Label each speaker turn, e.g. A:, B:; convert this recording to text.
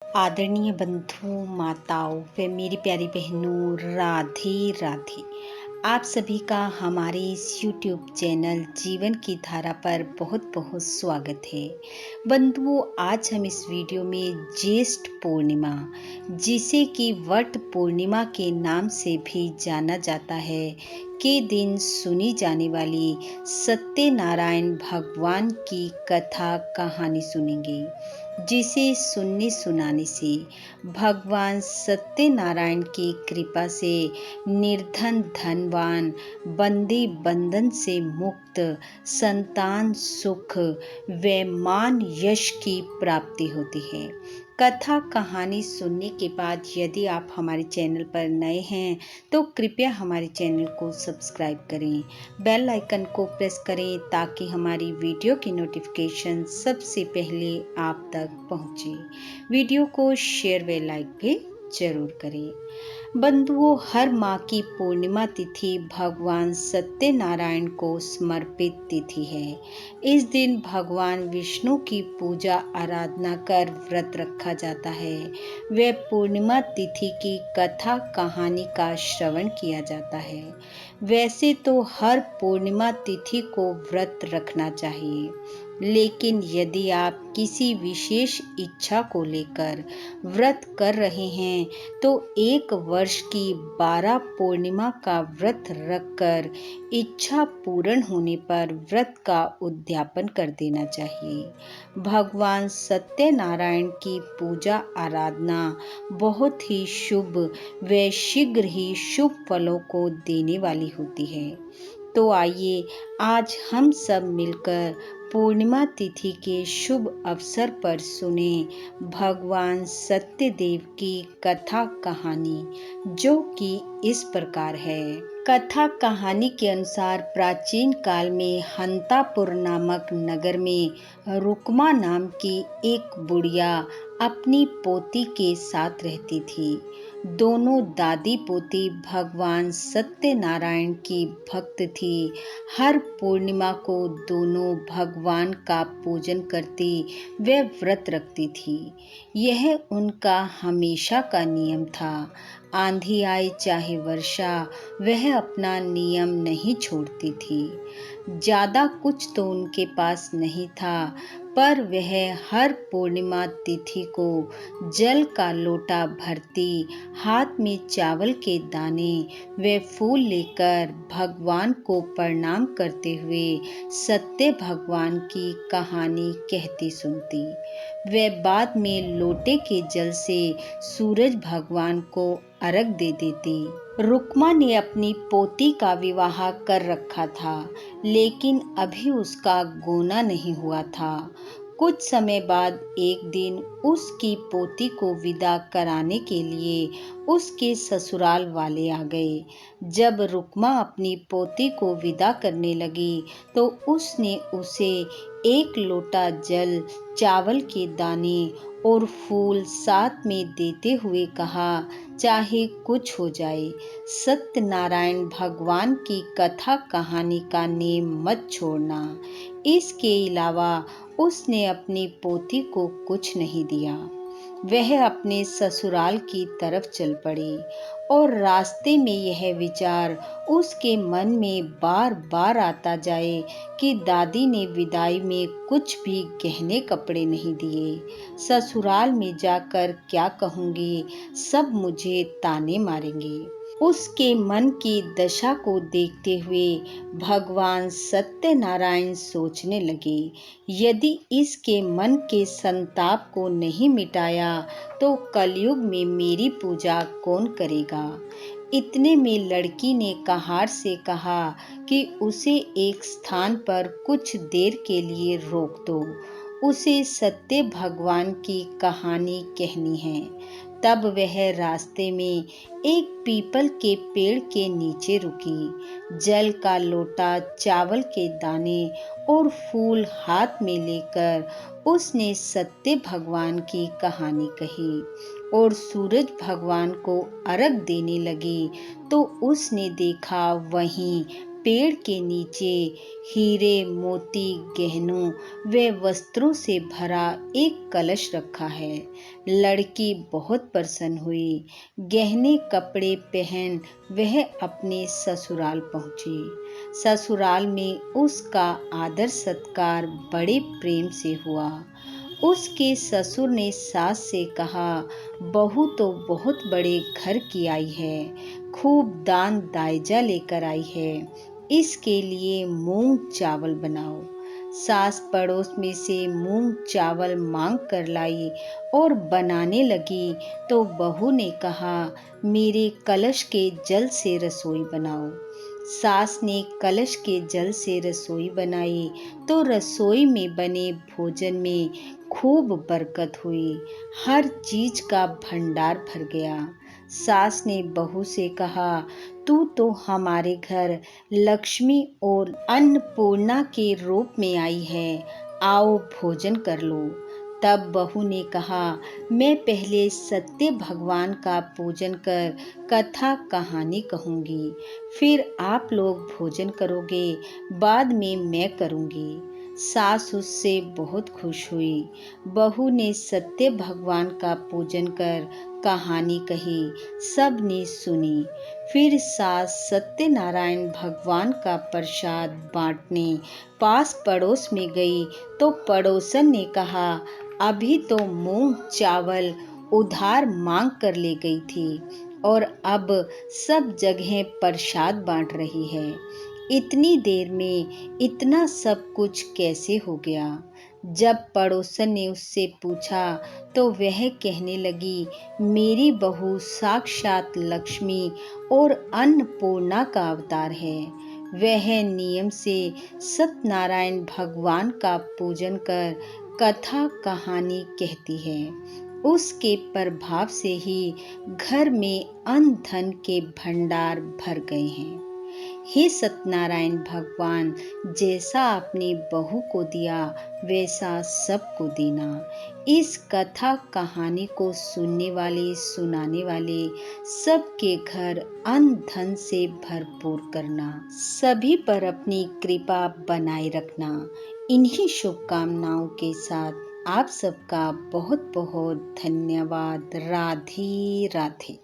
A: आदरणीय बंधुओं, माताओं व मेरी प्यारी बहनों, राधे राधे। आप सभी का हमारे इस YouTube चैनल जीवन की धारा पर बहुत बहुत स्वागत है। बंधुओं, आज हम इस वीडियो में ज्येष्ठ पूर्णिमा, जिसे कि वट पूर्णिमा के नाम से भी जाना जाता है, के दिन सुनी जाने वाली सत्यनारायण भगवान की कथा कहानी सुनेंगे, जिसे सुनने सुनाने से भगवान सत्यनारायण की कृपा से निर्धन धनवान, बंदी बंधन से मुक्त, संतान सुख व मान यश की प्राप्ति होती है। कथा कहानी सुनने के बाद यदि आप हमारे चैनल पर नए हैं तो कृपया हमारे चैनल को सब्सक्राइब करें, बेल आइकन को प्रेस करें ताकि हमारी वीडियो की नोटिफिकेशन सबसे पहले आप तक पहुंचे। वीडियो को शेयर व लाइक भी जरूर करें। बंधुओं, हर माह की पूर्णिमा तिथि भगवान सत्यनारायण को समर्पित तिथि है। इस दिन भगवान विष्णु की पूजा आराधना कर व्रत रखा जाता है। व पूर्णिमा तिथि की कथा कहानी का श्रवण किया जाता है। वैसे तो हर पूर्णिमा तिथि को व्रत रखना चाहिए, लेकिन यदि आप किसी विशेष इच्छा को लेकर व्रत कर रहे हैं तो एक वर्ष की 12 पूर्णिमा का व्रत रखकर इच्छा पूर्ण होने पर व्रत का उद्यापन कर देना चाहिए। भगवान सत्यनारायण की पूजा आराधना बहुत ही शुभ व शीघ्र ही शुभ फलों को देने वाली होती है। तो आइए आज हम सब मिलकर पूर्णिमा तिथि के शुभ अवसर पर सुने भगवान सत्यदेव की कथा कहानी, जो कि इस प्रकार है। कथा कहानी के अनुसार प्राचीन काल में हंतापुर नामक नगर में रुक्मा नाम की एक बुढ़िया अपनी पोती के साथ रहती थी। दोनों दादी पोती भगवान सत्यनारायण की भक्त थी। हर पूर्णिमा को दोनों भगवान का पूजन करती व व्रत रखती थी। यह उनका हमेशा का नियम था। आंधी आए चाहे वर्षा, वह अपना नियम नहीं छोड़ती थी। ज्यादा कुछ तो उनके पास नहीं था, पर वह हर पूर्णिमा तिथि को जल का लोटा भरती, हाथ में चावल के दाने व फूल लेकर भगवान को प्रणाम करते हुए सत्य भगवान की कहानी कहती सुनती। वह बाद में लोटे के जल से सूरज भगवान को अर्घ दे देती। रुक्मा ने अपनी पोती का विवाह कर रखा था, लेकिन अभी उसका गोना नहीं हुआ था। कुछ समय बाद एक दिन उसकी पोती को विदा कराने के लिए उसके ससुराल वाले आ गए। जब रुक्मा अपनी पोती को विदा करने लगी तो उसने उसे एक लोटा जल, चावल के दाने और फूल साथ में देते हुए कहा, चाहे कुछ हो जाए, सत्यनारायण भगवान की कथा कहानी का नेम मत छोड़ना। इसके अलावा उसने अपनी पोती को कुछ नहीं दिया। वह अपने ससुराल की तरफ चल पड़ी और रास्ते में यह विचार उसके मन में बार बार आता जाए कि दादी ने विदाई में कुछ भी गहने कपड़े नहीं दिए। ससुराल में जाकर क्या कहूँगी, सब मुझे ताने मारेंगे। उसके मन की दशा को देखते हुए भगवान सत्यनारायण सोचने लगे, यदि इसके मन के संताप को नहीं मिटाया तो कलयुग में मेरी पूजा कौन करेगा। इतने में लड़की ने कहार से कहा कि उसे एक स्थान पर कुछ देर के लिए रोक दो, उसे सत्य भगवान की कहानी कहनी है। तब वह रास्ते में एक पीपल के पेड़ के नीचे रुकी। जल का लोटा, चावल के दाने और फूल हाथ में लेकर उसने सत्य भगवान की कहानी कही और सूरज भगवान को अर्घ देने लगी तो उसने देखा वहीं पेड़ के नीचे हीरे मोती गहनों व वस्त्रों से भरा एक कलश रखा है। लड़की बहुत प्रसन्न हुई। गहने कपड़े पहन वह अपने ससुराल पहुंची। ससुराल में उसका आदर सत्कार बड़े प्रेम से हुआ। उसके ससुर ने सास से कहा, बहू तो बहुत बड़े घर की आई है, खूब दान दायजा लेकर आई है, इसके लिए मूंग चावल बनाओ। सास पड़ोस में से मूंग चावल मांग कर लाई और बनाने लगी तो बहू ने कहा, मेरे कलश के जल से रसोई बनाओ। सास ने कलश के जल से रसोई बनाई तो रसोई में बने भोजन में खूब बरकत हुई। हर चीज का भंडार भर गया। सास ने बहू से कहा, तू तो हमारे घर लक्ष्मी और अन्नपूर्णा के रूप में आई है, आओ भोजन कर लो। तब बहू ने कहा, मैं पहले सत्य भगवान का पूजन कर कथा कहानी कहूँगी, फिर आप लोग भोजन करोगे, बाद में मैं करूँगी। सास उससे बहुत खुश हुई। बहू ने सत्य भगवान का पूजन कर कहानी कही, सब ने सुनी। फिर सास सत्यनारायण भगवान का प्रसाद बांटने पास पड़ोस में गई तो पड़ोसन ने कहा, अभी तो मूंग चावल उधार मांग कर ले गई थी और अब सब जगह प्रसाद बांट रही है। इतनी देर में इतना सब कुछ कैसे हो गया? जब पड़ोसन ने उससे पूछा तो वह कहने लगी, मेरी बहू साक्षात लक्ष्मी और अन्नपूर्णा का अवतार है। वह नियम से सत्यनारायण भगवान का पूजन कर कथा कहानी कहती है। उसके प्रभाव से ही घर में अन्न धन के भंडार भर गए हैं। हे सत्यनारायण भगवान, जैसा आपने बहू को दिया वैसा सबको देना। इस कथा कहानी को सुनने वाले सुनाने वाले सबके घर अन्न धन से भरपूर करना, सभी पर अपनी कृपा बनाए रखना। इन्हीं शुभकामनाओं के साथ आप सबका बहुत बहुत धन्यवाद। राधे राधे।